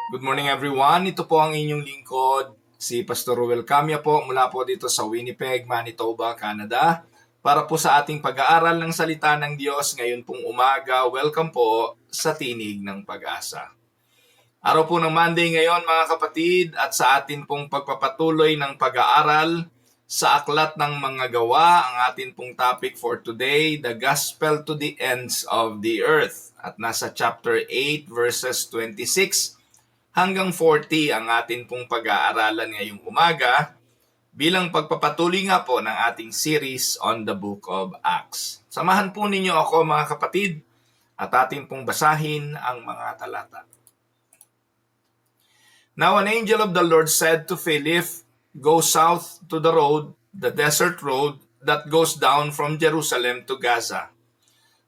Good morning everyone. Ito po ang inyong lingkod, si Pastor Ruel Camia po mula po dito sa Winnipeg, Manitoba, Canada. Para po sa ating pag-aaral ng salita ng Diyos ngayon pong umaga, welcome po sa Tinig ng Pag-asa. Araw po ng Monday ngayon mga kapatid at sa atin pong pagpapatuloy ng pag-aaral sa Aklat ng Mga Gawa, ang atin pong topic for today, the Gospel to the Ends of the Earth. At nasa chapter 8 verses 26 hanggang 40 ang atin pong pag-aaralan ngayong umaga bilang pagpapatuloy nga po ng ating series on the Book of Acts. Samahan po ninyo ako mga kapatid at atin pong basahin ang mga talata. Now an angel of the Lord said to Philip, "Go south to the road, the desert road that goes down from Jerusalem to Gaza."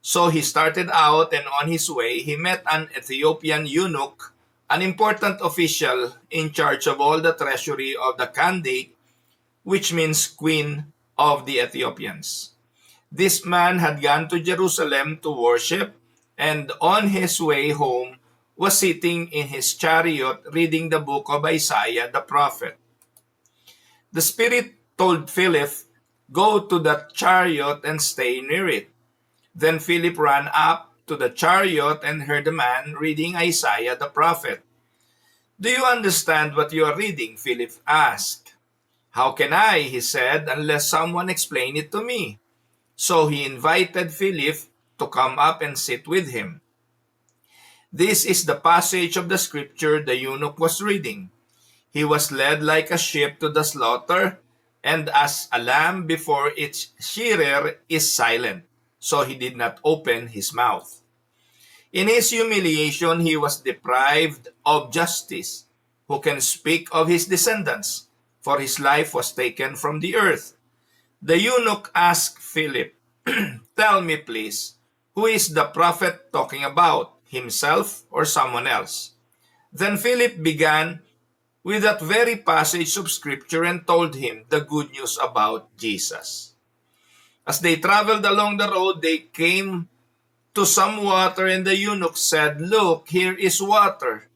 So he started out, and on his way he met an Ethiopian eunuch, an important official in charge of all the treasury of the Kandake, which means Queen of the Ethiopians. This man had gone to Jerusalem to worship, and on his way home was sitting in his chariot reading the book of Isaiah the prophet. The Spirit told Philip, "Go to that chariot and stay near it." Then Philip ran up to the chariot and heard the man reading Isaiah the prophet. "Do you understand what you are reading?" Philip asked. "How can I," he said, "unless someone explain it to me?" So he invited Philip to come up and sit with him. This is the passage of the scripture the eunuch was reading. "He was led like a sheep to the slaughter, and as a lamb before its shearer is silent, so he did not open his mouth. In his humiliation, he was deprived of justice. Who can speak of his descendants? For his life was taken from the earth." The eunuch asked Philip, "Tell me, please, who is the prophet talking about, himself or someone else?" Then Philip began with that very passage of scripture and told him the good news about Jesus. As they traveled along the road, they came to some water, and the eunuch said, "Look, here is water.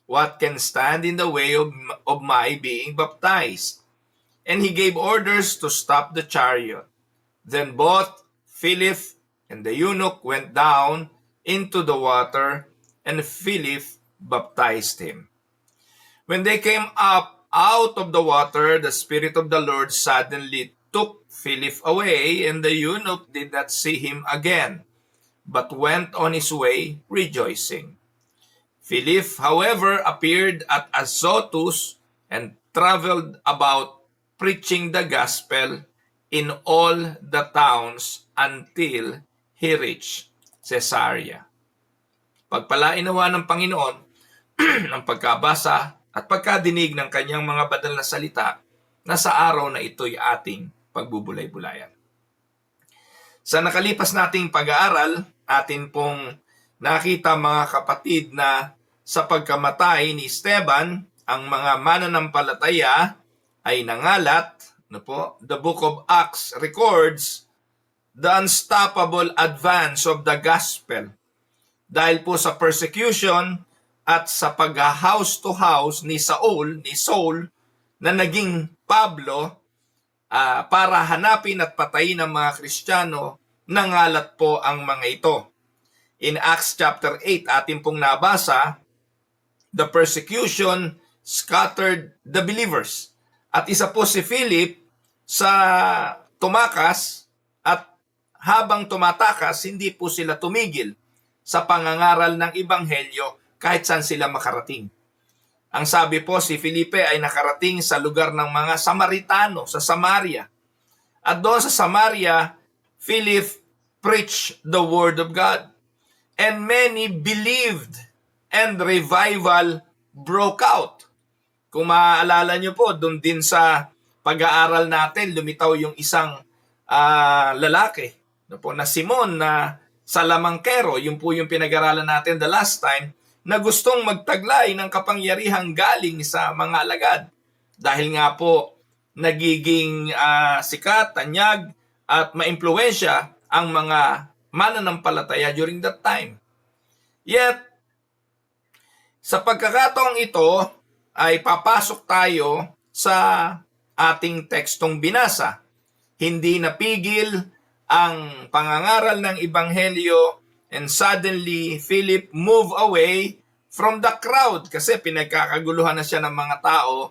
What can stand in the way of my being baptized?" And he gave orders to stop the chariot. Then both Philip and the eunuch went down into the water, and Philip baptized him. When they came up out of the water, the Spirit of the Lord suddenly took Philip away, and the eunuch did not see him again, but went on his way rejoicing. Philip, however, appeared at Azotus and traveled about preaching the gospel in all the towns until he reached Caesarea. Pagpalain nawa ng Panginoon ang pagkabasa at pagkadinig ng kanyang mga banal na salita na sa araw na ito'y ating pagbubulay-bulayan. Sa nakalipas nating pag-aaral, atin pong nakita mga kapatid na sa pagkamatay ni Esteban, ang mga mananampalataya ay nangalat. The Book of Acts records the unstoppable advance of the gospel. Dahil po sa persecution at sa pag-house to house ni Saul na naging Pablo, para hanapin at patayin ang mga Kristiyano, nangalat po ang mga ito. In Acts chapter 8, atin pong nabasa, the persecution scattered the believers. At isa po si Philip sa tumakas, at habang tumatakas, hindi po sila tumigil sa pangangaral ng Ebanghelyo kahit saan sila makarating. Ang sabi po, si Felipe ay nakarating sa lugar ng mga Samaritano, sa Samaria. At doon sa Samaria, Philip preached the word of God. And many believed, and revival broke out. Kung maaalala nyo po, doon din sa pag-aaral natin, lumitaw yung isang lalaki na Simon na Salamangkero. Yun po yung pinag-aralan natin the last time, na gustong magtaglay ng kapangyarihang galing sa mga alagad. Dahil nga po, nagiging sikat, tanyag, at maimpluwensya ang mga mananampalataya during that time. Yet, Sa pagkakataong ito ay papasok tayo sa ating tekstong binasa. Hindi napigil ang pangangaral ng Ebanghelyo and suddenly Philip moved away from the crowd kasi pinagkakaguluhan na siya ng mga tao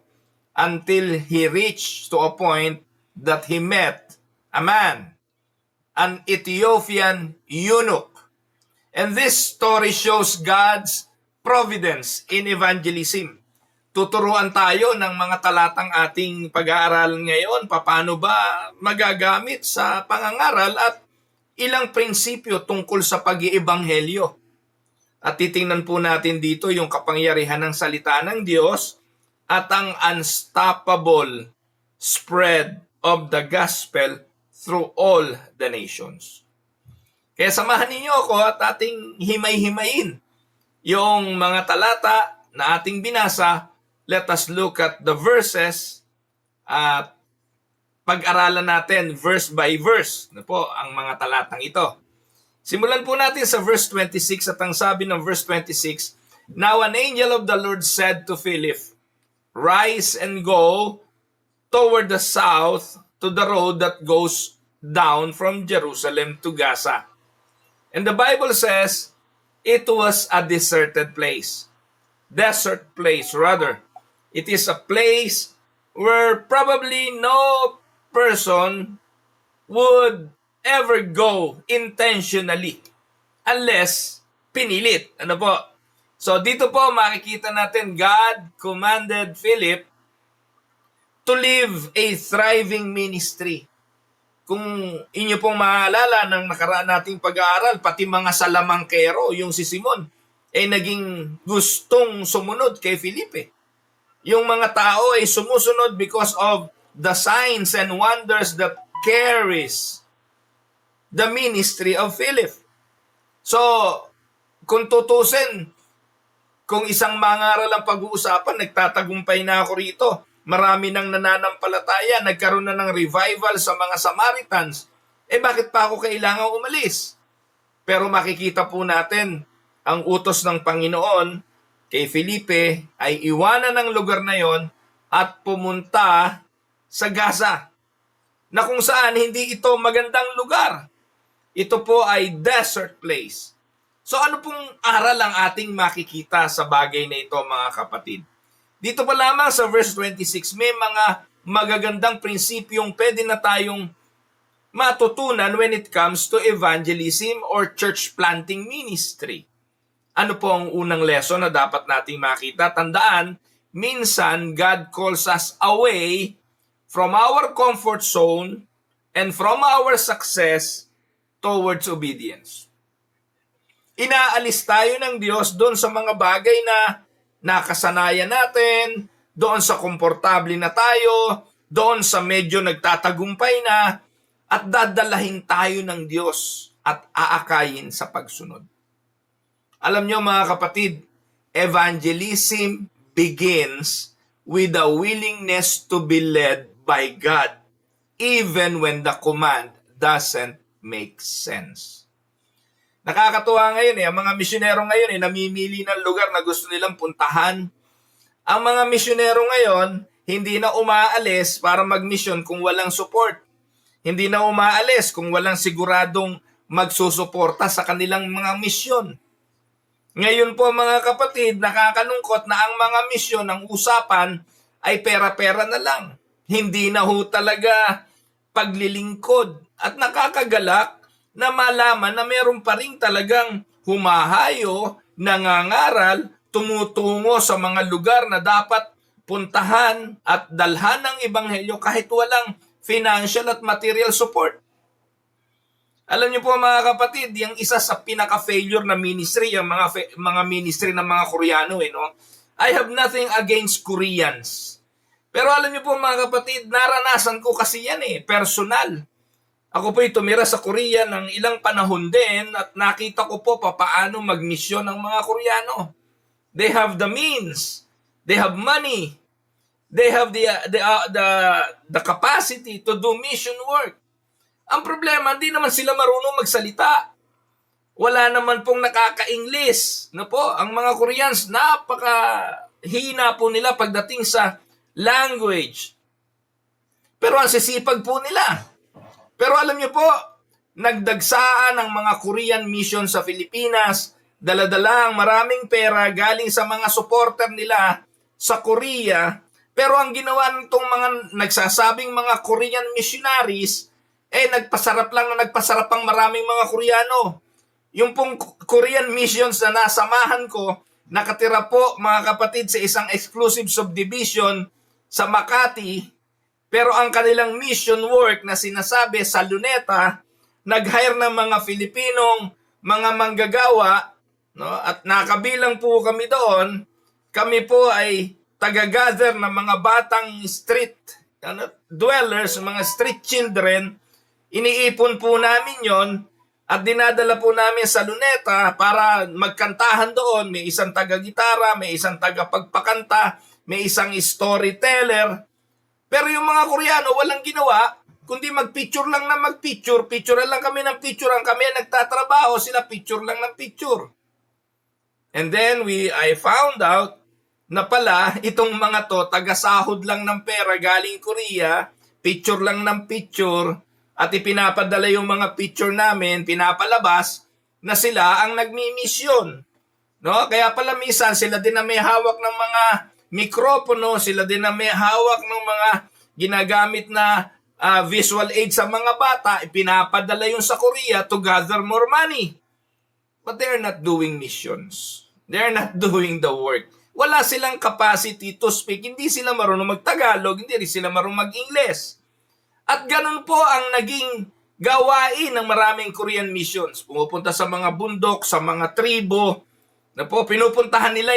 until he reached to a point that he met a man, an Ethiopian eunuch. And this story shows God's providence in evangelism. Tuturuan tayo ng mga talatang ating pag-aaralan ngayon, paano ba magagamit sa pangangaral at ilang prinsipyo tungkol sa pag-iebanghelyo. At titingnan po natin dito yung kapangyarihan ng salita ng Diyos at ang unstoppable spread of the gospel through all the nations. Kaya samahan ninyo ako at ating himay-himayin yung mga talata na ating binasa. Let us look at the verses at pag-aralan natin verse by verse. Ano po ang mga talatang ito? Simulan po natin sa verse 26 at ang sabi ng verse 26, Now an angel of the Lord said to Philip, Rise and go toward the south to the road that goes down from Jerusalem to Gaza. And the Bible says, it was a deserted place. Desert place, rather. It is a place where probably no person would ever go intentionally unless pinilit. Ano po? So dito po makikita natin God commanded Philip to live a thriving ministry. Kung inyo pong maalala ng nakaraan nating pag-aaral, pati mga salamangkero, yung si Simon, ay naging gustong sumunod kay Felipe. Yung mga tao ay sumusunod because of the signs and wonders that carries the ministry of Philip. So, kung tutusin, kung isang mangaral ang pag-uusapan, nagtatagumpay na ako rito. Marami nang nananampalataya, nagkaroon na ng revival sa mga Samaritans. Bakit pa ako kailangang umalis? Pero makikita po natin, ang utos ng Panginoon kay Felipe ay iwanan ng lugar na yon at pumunta sa Gaza, na kung saan hindi ito magandang lugar. Ito po ay desert place. So ano pong aral ang ating makikita sa bagay na ito, mga kapatid? Dito pa lamang sa verse 26, may mga magagandang prinsipyong pwede na tayong matutunan when it comes to evangelism or church planting ministry. Ano po ang unang lesson na dapat nating makita? Tandaan, minsan God calls us away from our comfort zone and from our success towards obedience. Inaalis tayo ng Diyos doon sa mga bagay na nakasanayan natin, doon sa komportable na tayo, doon sa medyo nagtatagumpay na, at dadalahin tayo ng Diyos at aakayin sa pagsunod. Alam nyo mga kapatid, evangelism begins with a willingness to be led by God, even when the command doesn't make sense. Nakakatuwa ngayon ang mga misyonero ngayon namimili ng lugar na gusto nilang puntahan. Ang mga misyonero ngayon, hindi na umaalis para magmisyon kung walang support. Hindi na umaalis kung walang siguradong magsusuporta sa kanilang mga misyon. Ngayon po mga kapatid, nakakalungkot na ang mga misyon, ang usapan ay pera-pera na lang. Hindi na ho talaga paglilingkod. At nakakagalak na malaman na meron pa rin talagang humahayo, nangangaral, tumutungo sa mga lugar na dapat puntahan at dalhan ng ebanghelyo kahit walang financial at material support. Alam niyo po mga kapatid, yung isa sa pinaka-failure na ministry, yung mga ministry ng mga Koreano, I have nothing against Koreans. Pero alam niyo po mga kapatid, naranasan ko kasi yan personal. Ako po'y tumira sa Korea ng ilang panahon din at nakita ko po paano magmisyon ng mga Koreano. They have the means, they have money, they have the capacity to do mission work. Ang problema, hindi naman sila marunong magsalita. wala naman pong nakaka-English. No po, ang mga Koreans, napakahina po nila pagdating sa language. Pero ang sisipag po nila. Pero alam niyo po, nagdagsaan ang mga Korean mission sa Pilipinas, dala-dala ang maraming pera galing sa mga supporter nila sa Korea. Pero ang ginawa nitong mga nagsasabing mga Korean missionaries, nagpasarap lang na nagpasarap ang maraming mga Koreano. Yung pong Korean missions na nasamahan ko, nakatira po mga kapatid sa isang exclusive subdivision sa Makati. Pero ang kanilang mission work na sinasabi sa Luneta, nag-hire ng mga Filipinong mga manggagawa, no? At nakabilang po kami doon. Kami po ay taga-gather ng mga batang street dwellers, mga street children. Iniipon po namin yon at dinadala po namin sa Luneta para magkantahan doon. May isang taga-gitara, may isang taga-pagpakanta, may isang storyteller. Pero yung mga Koreano walang ginawa, kundi mag-picture lang na mag-picture. Picture lang kami ng picture. Ang kami nagtatrabaho, sila picture lang ng picture. And then I found out na pala itong mga to, taga-sahod lang ng pera galing Korea, picture lang ng picture, at ipinapadala yung mga picture namin, pinapalabas, na sila ang nagmi-mission. No? Kaya pala minsan sila din na may hawak ng mga mikropono, sila din na may hawak ng mga ginagamit na visual aid sa mga bata, ipinapadala yung sa Korea to gather more money. But they're not doing missions. They're not doing the work. Wala silang capacity to speak. Hindi sila marunong mag-Tagalog, hindi rin sila marunong mag-Ingles. At ganun po ang naging gawain ng maraming Korean missions. Pumupunta sa mga bundok, sa mga tribo, na po pinupuntahan nila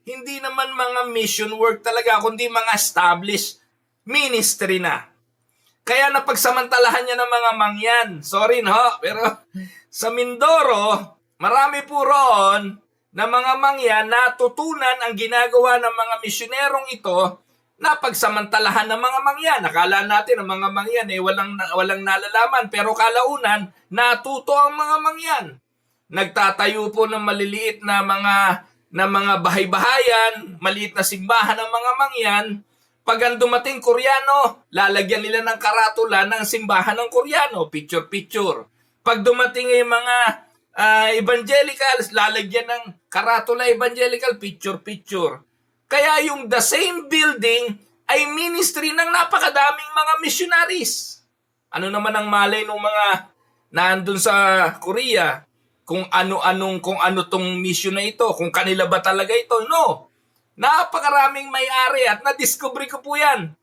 hindi naman mga mission work talaga, kundi mga established ministry na. Kaya napagsamantalahan niya ng mga mangyan. Sorry no, pero sa Mindoro, marami po roon na mga mangyan natutunan ang ginagawa ng mga misyonerong ito na pagsamantalahan ng mga mangyan. Nakala natin ang mga mangyan walang nalalaman, pero kalaunan natuto ang mga mangyan. Nagtatayo po ng maliliit na mga bahay-bahayan, maliit na simbahan ng mga mangyan. Pag ang dumating Koreano, lalagyan nila ng karatula ng simbahan ng Koreano, picture-picture. Pag dumating yung mga evangelicals, lalagyan ng karatula evangelical, picture-picture. Kaya yung the same building ay ministry ng napakadaming mga missionaries. Ano naman ang malay ng mga nandun sa Korea? Kung ano tong mission na ito, kung kanila ba talaga ito? No. Napakaraming may-ari at na-discover ko po yan.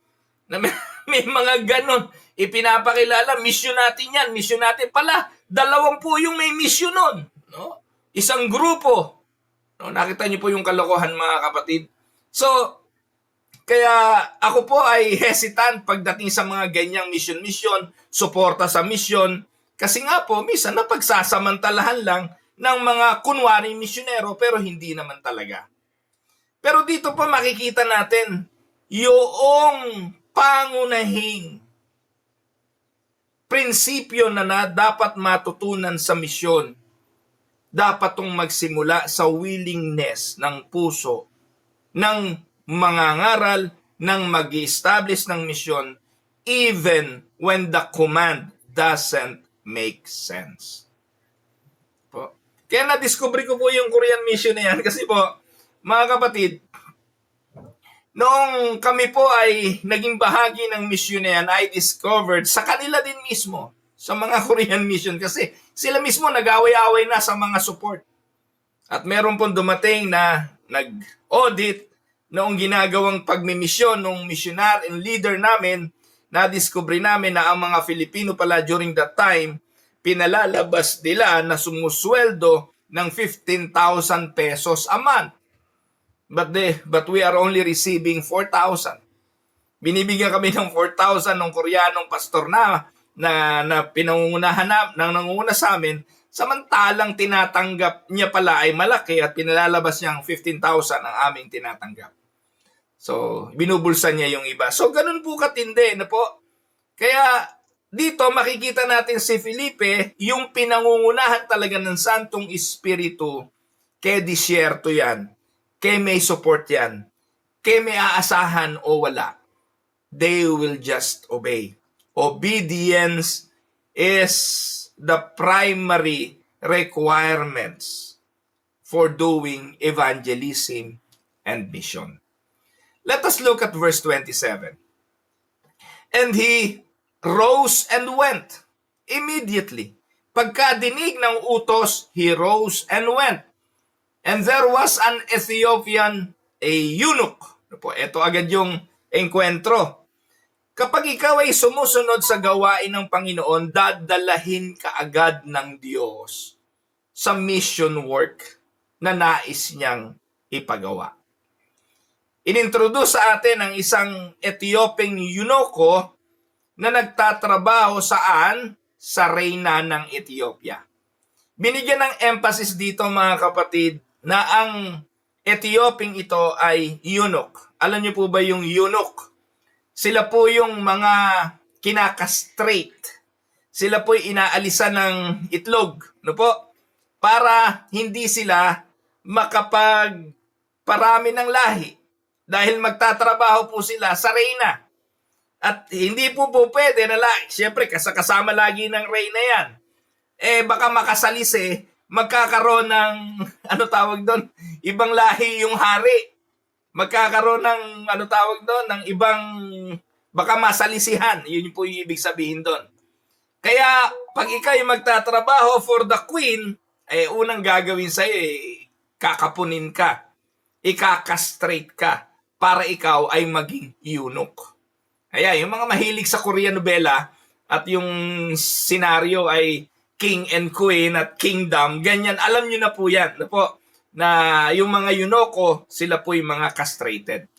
Na may mga ganon. Ipinapakilala, mission natin yan, mission natin. Pala, 2 po yung may mission nun. No? Isang grupo. No? Nakita niyo po yung kalokohan mga kapatid. So, kaya ako po ay hesitant pagdating sa mga ganyang mission, suporta sa mission. Kasi nga po, minsan napagsasamantalahan lang ng mga kunwari misyonero pero hindi naman talaga. Pero dito po makikita natin yung pangunahing prinsipyo na dapat matutunan sa misyon. Dapat itong magsimula sa willingness ng puso ng mangangaral, ng mag-establish ng misyon, even when the command doesn't make sense. Po. Kaya na-discover ko po yung Korean mission na yan kasi po, mga kapatid, noong kami po ay naging bahagi ng mission na yan, I discovered sa kanila din mismo, sa mga Korean mission, kasi sila mismo nag-away-away na sa mga support. At meron pong dumating na nag-audit noong ginagawang pagmimisyon ng missionary and leader namin, na-discover namin na ang mga Filipino pala during that time, pinalalabas nila na sumusweldo ng 15,000 pesos a month. But we are only receiving 4,000. Binibigyan kami ng 4,000 ng Koreanong pastor na pinangungunahan nangunguna sa amin, samantalang tinatanggap niya pala ay malaki at pinalalabas niyang 15,000 ang aming tinatanggap. So, binubulsa niya yung iba. So, ganun po katindi na po. Kaya, dito makikita natin si Felipe, yung pinangungunahan talaga ng Santong Espiritu, kay disyerto yan, kay may support yan, kay may aasahan o wala. They will just obey. Obedience is the primary requirements for doing evangelism and mission. Let us look at verse 27. And he rose and went immediately. Pagkadinig ng utos, he rose and went. And there was an Ethiopian, a eunuch. Ito agad yung enkwentro. Kapag ikaw ay sumusunod sa gawain ng Panginoon, dadalahin ka agad ng Diyos sa mission work na nais niyang ipagawa. Inintroduce sa atin ang isang Ethiopian eunuko na nagtatrabaho saan? Sa reyna ng Ethiopia. Binigyan ng emphasis dito mga kapatid na ang Ethiopian ito ay eunuch. Alam niyo po ba yung eunuch? Sila po yung mga kinakastrate. Sila po inaalisan ng itlog, no po? Para hindi sila makapagparami ng lahi. Dahil magtatrabaho po sila sa reyna. At hindi po pwede na siyempre kasama lagi ng reyna yan. Baka makasalisi, magkakaroon ng, ibang lahi yung hari. Magkakaroon ng, ng ibang, baka masalisihan. Yun po yung ibig sabihin doon. Kaya, pag ikaw yung magtatrabaho for the queen, unang gagawin sa'yo, kakapunin ka. Ikakastrate ka para ikaw ay maging eunuch. Kaya, yung mga mahilig sa Korean novela at yung senaryo ay king and queen at kingdom, ganyan, alam nyo na po yan. Na yung mga eunuko, sila po yung mga castrated.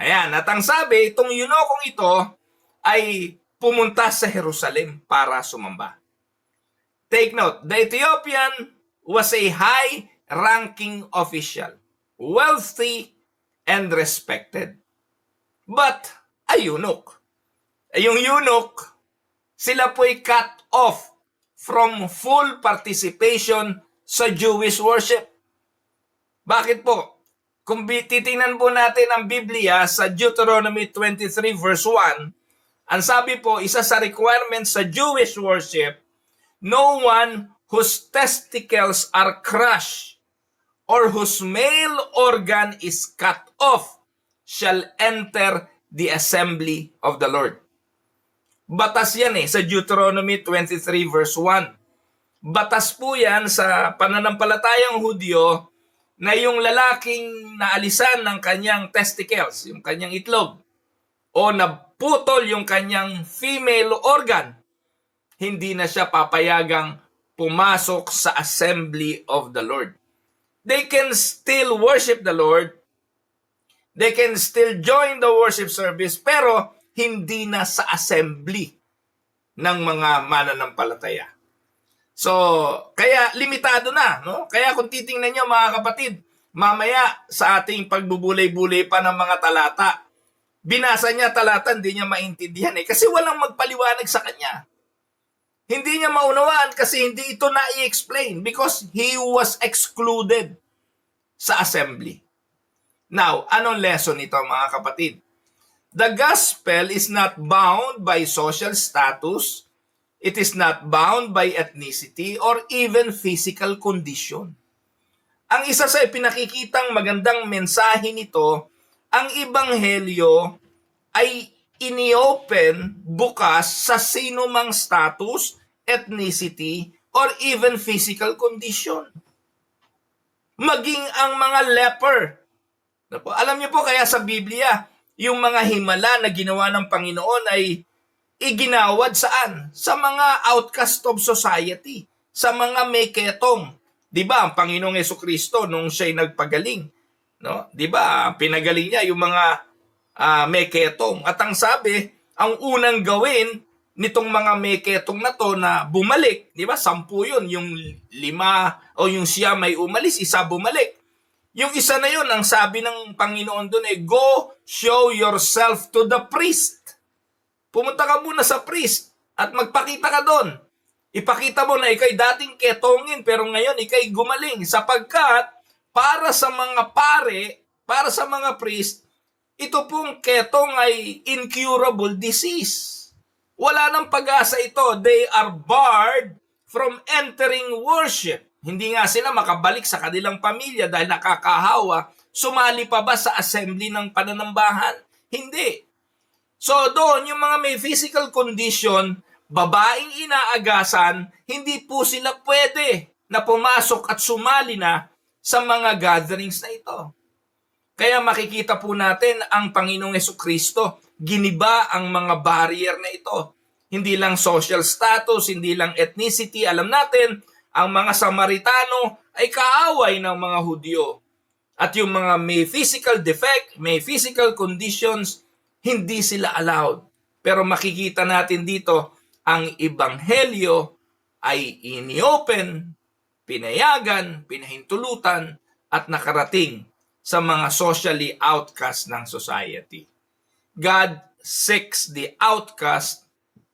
Ayan, at ang sabi, itong eunukong ito ay pumunta sa Jerusalem para sumamba. Take note, the Ethiopian was a high-ranking official, wealthy and respected. But a eunuch. Yung eunuch, sila po'y cut off from full participation sa Jewish worship. Bakit po? Kung titingnan po natin ang Biblia sa Deuteronomy 23 verse 1, ang sabi po, isa sa requirements sa Jewish worship, no one whose testicles are crushed or whose male organ is cut off shall enter the assembly of the Lord. Batas yan sa Deuteronomy 23 verse 1. Batas po yan sa pananampalatayang Hudyo na yung lalaking naalisan ng kanyang testicles, yung kanyang itlog, o naputol yung kanyang female organ, hindi na siya papayagang pumasok sa assembly of the Lord. They can still worship the Lord, they can still join the worship service, pero hindi na sa assembly ng mga mananampalataya. So, kaya limitado na, no? Kaya kung titingnan nyo mga kapatid, mamaya sa ating pagbubulay-bulay pa ng mga talata, binasa niya talata, hindi niya maintindihan kasi walang magpaliwanag sa kanya. Hindi niya maunawaan kasi hindi ito na-i-explain because he was excluded sa assembly. Now, anong lesson ito mga kapatid? The gospel is not bound by social status. It is not bound by ethnicity or even physical condition. Ang isa sa pinakikitang magandang mensahe nito, ang ebanghelyo ay ini-open bukas sa sino mang status, ethnicity, or even physical condition. Maging ang mga leper. Alam niyo po kaya sa Biblia, yung mga himala na ginawa ng Panginoon ay iginawad saan? Sa mga outcast of society, sa mga may ketong. 'Di ba? Ang Panginoong Jesucristo nung siya'y nagpagaling, no? 'Di ba? Pinagaling niya yung mga may ketong. At ang sabi, ang unang gawin nitong mga may ketong na to na bumalik, 'di ba? 10 'yun, yung 5 o yung siya may umalis, isa bumalik. Yung isa na 'yun, ang sabi ng Panginoon doon ay go show yourself to the priest. Pumunta ka muna sa priest At magpakita ka doon. Ipakita mo na ikay dating ketongin pero ngayon ikay gumaling sapagkat para sa mga pare, para sa mga priest, ito pong ketong ay incurable disease. Wala nang pag-asa ito. They are barred from entering worship. Hindi nga sila makabalik sa kanilang pamilya dahil nakakahawa. Sumali pa ba sa assembly ng pananambahan? Hindi. So doon, yung mga may physical condition, babaeng inaagasan, hindi po sila pwede na pumasok at sumali na sa mga gatherings na ito. Kaya makikita po natin ang Panginoong Hesukristo, giniba ang mga barrier na ito. Hindi lang social status, hindi lang ethnicity. Alam natin, ang mga Samaritano ay kaaway ng mga Hudyo. At yung mga may physical defect, may physical conditions, hindi sila allowed. Pero makikita natin dito, ang Ebanghelyo ay ini-open, pinayagan, pinahintulutan, at nakarating sa mga socially outcast ng society. God seeks the outcast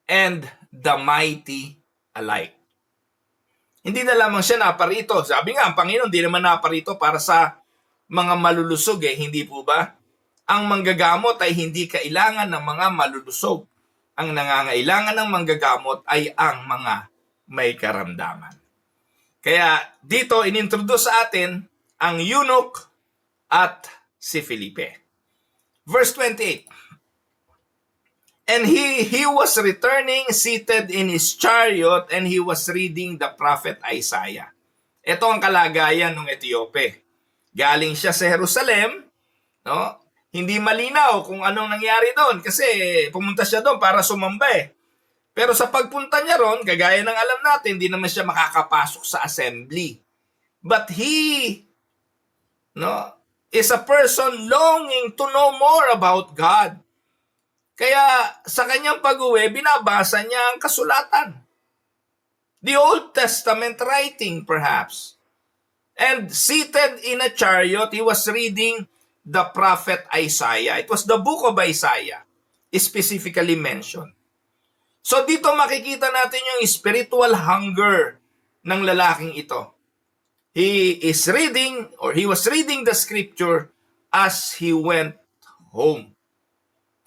and the mighty alike. Hindi na lamang siya naparito. Sabi nga, ang Panginoon hindi naman naparito para sa mga malulusog hindi po ba? Ang manggagamot ay hindi kailangan ng mga malulusog. Ang nangangailangan ng manggagamot ay ang mga may karamdaman. Kaya dito inintroduce sa atin ang eunuch at si Felipe. Verse 28. And he was returning seated in his chariot and he was reading the prophet Isaiah. Ito ang kalagayan ng Etiope. Galing siya sa Jerusalem, no? Hindi malinaw kung anong nangyari doon kasi pumunta siya doon para sumamba Pero sa pagpunta niya ron, kagaya ng alam natin, hindi naman siya makakapasok sa assembly. But he is a person longing to know more about God. Kaya sa kanyang pag-uwi, binabasa niya ang kasulatan. The Old Testament writing perhaps. And seated in a chariot, he was reading the prophet Isaiah. It was the book of Isaiah, specifically mentioned. So dito makikita natin yung spiritual hunger ng lalaking ito. He was reading the scripture as he went home.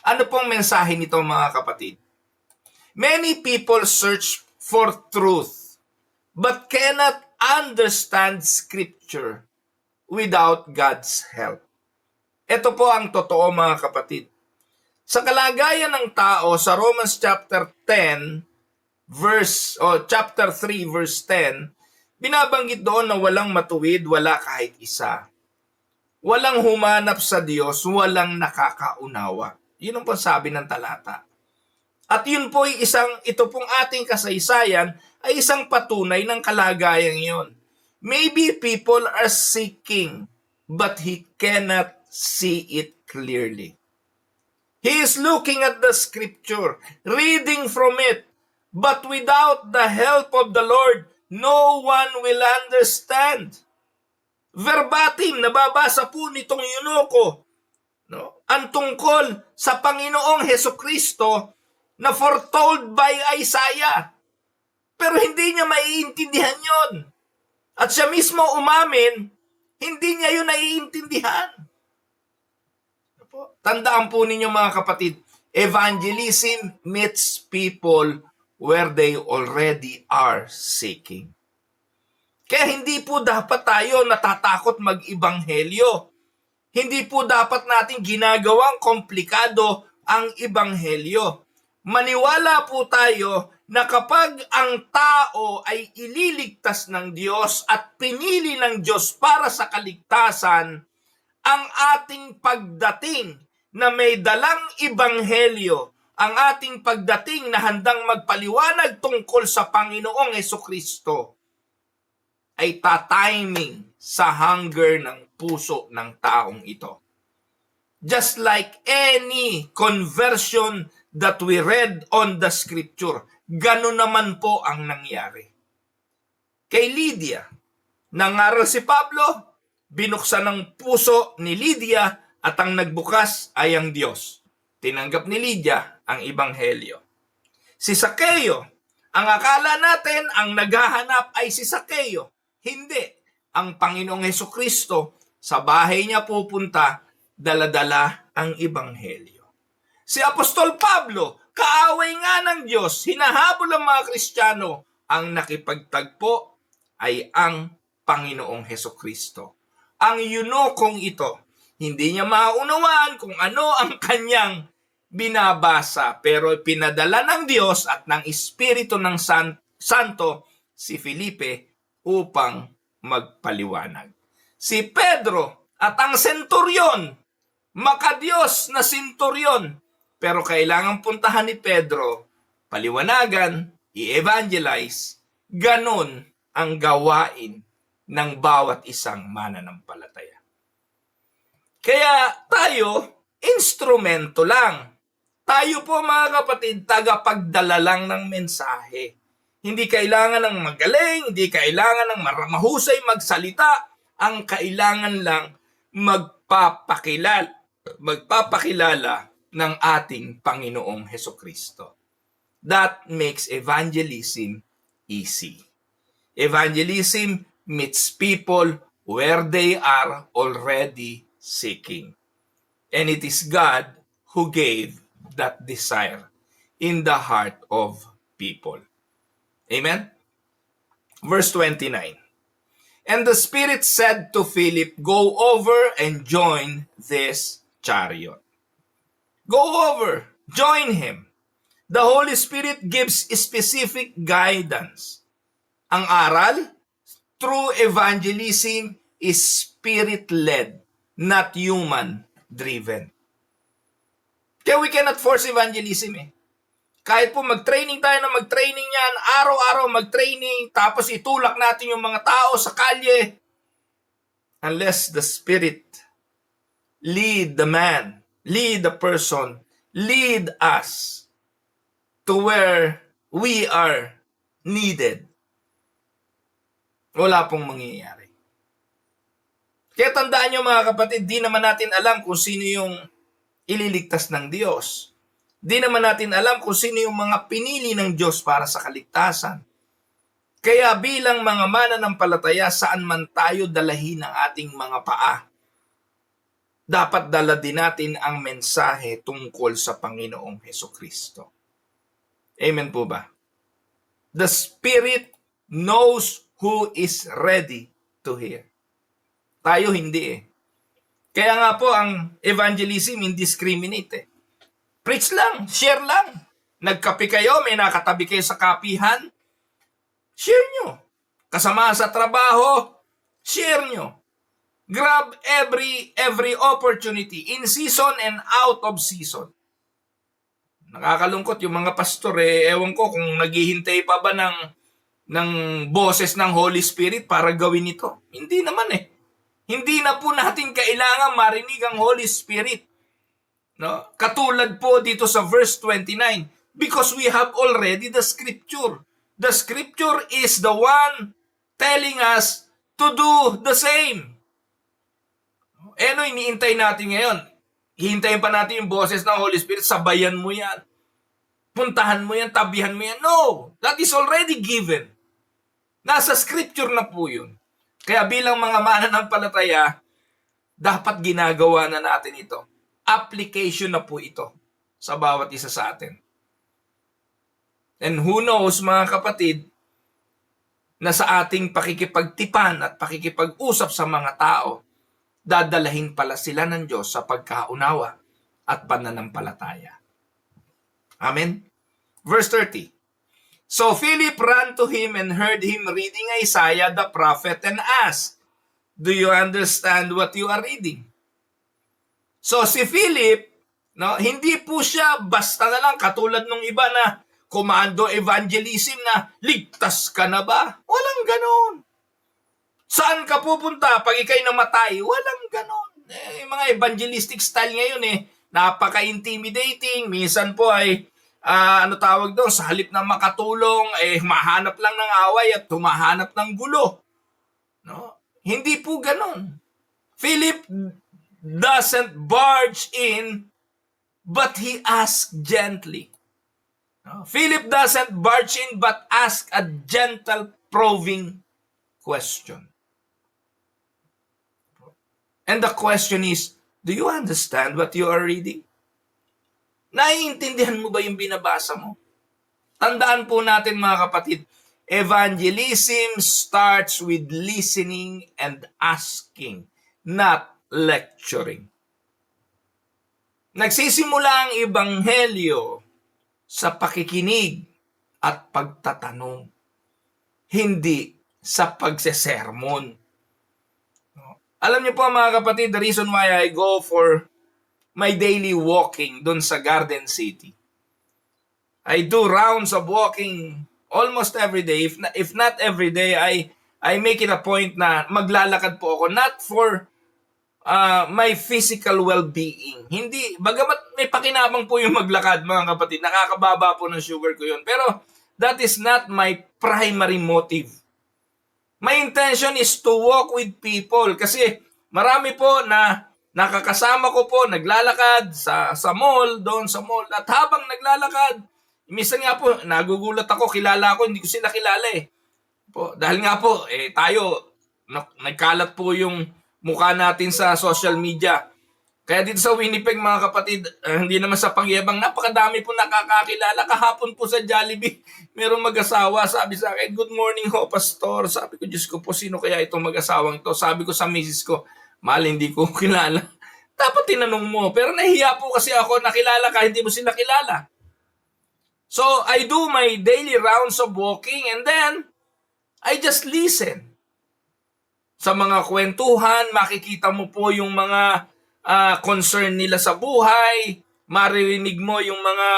Ano pong mensahe nito mga kapatid? Many people search for truth but cannot understand scripture without God's help. Ito po ang totoo mga kapatid. Sa kalagayan ng tao sa Romans chapter 3 verse 10, binabanggit doon na walang matuwid, wala kahit isa. Walang humanap sa Diyos, walang nakakaunawa. Yun ang sabi ng talata. At yun po ito pong ating kasaysayan ay isang patunay ng kalagayan yon. Maybe people are seeking, but he cannot see it clearly. He is looking at the scripture, reading from it, but without the help of the Lord, no one will understand. Verbatim, nababasa po nitong eunuko, ang tungkol sa Panginoong Hesukristo na foretold by Isaiah. Pero hindi niya maiintindihan yon. At siya mismo umamin, hindi niya yun naiintindihan. Tandaan po ninyo mga kapatid, evangelism meets people where they already are seeking. Kaya hindi po dapat tayo natatakot mag-ibanghelyo. Hindi po dapat natin ginagawang komplikado ang ibanghelyo. Maniwala po tayo na kapag ang tao ay ililigtas ng Diyos at pinili ng Diyos para sa kaligtasan, ang ating pagdating na may dalang ibanghelyo, ang ating pagdating na handang magpaliwanag tungkol sa Panginoong Hesukristo, ay tatiming sa hunger ng puso ng taong ito. Just like any conversion that we read on the scripture, ganun naman po ang nangyari. Kay Lydia, nangaral si Pablo, binuksan ng puso ni Lydia at ang nagbukas ay ang Diyos. Tinanggap ni Lydia ang ebanghelyo. Si Sakeo, ang akala natin ang naghahanap ay si Sakeo. Hindi. Ang Panginoong Hesukristo, sa bahay niya pupunta, dala-dala ang Ebanghelyo. Si Apostol Pablo, kaaway nga ng Diyos, hinahabol ang mga Kristiyano, ang nakipagtagpo ay ang Panginoong Hesukristo. Ang yunokong ito, hindi niya maunawaan kung ano ang kanyang binabasa, pero pinadala ng Diyos at ng Espiritu ng Santo si Felipe upang magpaliwanag. Si Pedro at ang senturyon, makadiyos na senturyon, pero kailangan puntahan ni Pedro, paliwanagan, i-evangelize, ganon ang gawain ng bawat isang mananampalataya. Kaya tayo, instrumento lang. Tayo po mga kapatid, tagapagdala lang ng mensahe. Hindi kailangan ng magaling, hindi kailangan ng mahusay magsalita. Ang kailangan lang magpapakilala ng ating Panginoong Hesukristo. That makes evangelism easy. Evangelism meets people where they are already seeking. And it is God who gave that desire in the heart of people. Amen? Verse 29. And the Spirit said to Philip, go over and join this chariot. Go over, join him. The Holy Spirit gives specific guidance. Ang aral, true evangelism is spirit-led, not human-driven. Kaya we cannot force evangelism eh. Kahit po mag-training tayo na mag-training yan, araw-araw mag-training, tapos itulak natin yung mga tao sa kalye. Unless the Spirit lead the man, lead the person, lead us to where we are needed, wala pong mangyayari. Kaya tandaan nyo mga kapatid, di naman natin alam kung sino yung ililigtas ng Diyos. Di naman natin alam kung sino yung mga pinili ng Diyos para sa kaligtasan. Kaya bilang mga mananampalataya, saan man tayo dalahin ang ating mga paa, dapat dala din natin ang mensahe tungkol sa Panginoong Hesukristo. Amen po ba? The Spirit knows who is ready to hear. Tayo hindi eh. Kaya nga po ang evangelism indiscriminate eh. Preach lang, share lang. Nagkape kayo, may nakatabi kayo sa kapihan, share nyo. Kasama sa trabaho, share nyo. Grab every opportunity in season and out of season. Nakakalungkot yung mga pastor eh, ewan ko kung naghihintay pa ba ng boses ng Holy Spirit para gawin ito. Hindi naman eh. Hindi na po natin kailangan marinig ang Holy Spirit. No? Katulad po dito sa verse 29, because we have already the Scripture. The Scripture is the one telling us to do the same. Ano iniintay natin ngayon? Hihintayin pa natin yung boses ng Holy Spirit, sabayan mo yan. Puntahan mo yan, tabihan mo yan. No, that is already given. Nasa Scripture na po yun. Kaya bilang mga mananampalataya, dapat ginagawa na natin ito. Application na po ito sa bawat isa sa atin. And who knows mga kapatid, na sa ating pakikipagtipan at pakikipag-usap sa mga tao, dadalahin pala sila ng Diyos sa pagkaunawa at pananampalataya. Amen? Verse 30. So Philip ran to him and heard him reading Isaiah the prophet and asked, do you understand what you are reading? So si Philip, no, hindi po siya basta na lang katulad ng iba na komando evangelism na ligtas ka na ba? Walang ganon. Saan ka pupunta pag ikay namatay? Walang ganon. Mga evangelistic style ngayon napaka-intimidating. Minsan po ay tawag doon, sa halip na makatulong, humahanap lang ng away at humahanap ng gulo. No? Hindi po ganon. Philip doesn't barge in, but he asks gently. Philip doesn't barge in but ask a gentle, probing question. And the question is, do you understand what you are reading? Naiintindihan mo ba yung binabasa mo? Tandaan po natin mga kapatid, evangelism starts with listening and asking, not lecturing. Nagsisimula ang ebanghelyo sa pakikinig at pagtatanong, hindi sa pagsesermon. Alam niyo po mga kapatid, the reason why I go for my daily walking doon sa Garden City. I do rounds of walking almost every day. If not every day, I make it a point na maglalakad po ako, not for my physical well-being. Hindi, bagamat may pakinabang po yung maglakad mga kapatid, nakakababa po ng sugar ko yun. Pero that is not my primary motive. My intention is to walk with people kasi marami po na nakakasama ko po, naglalakad sa mall, doon sa mall. At habang naglalakad, minsan nga po, nagugulat ako, kilala ako, hindi ko sila kilala eh. Po, dahil nga po, tayo, nagkalat po yung mukha natin sa social media. Kaya dito sa Winnipeg mga kapatid, hindi naman sa pangyabang, napakadami po nakakakilala. Kahapon po sa Jollibee, merong mag-asawa, sabi sa akin, "Good morning ho, pastor." Sabi ko, "Diyos ko po, sino kaya itong mag-asawang ito?" Sabi ko sa misis ko, "Mahal, hindi ko kilala." Dapat tinanong mo, pero nahihiya po kasi ako, nakilala ka, hindi mo sila kilala. So, I do my daily rounds of walking and then, I just listen. Sa mga kwentuhan, makikita mo po yung mga concern nila sa buhay, maririnig mo yung mga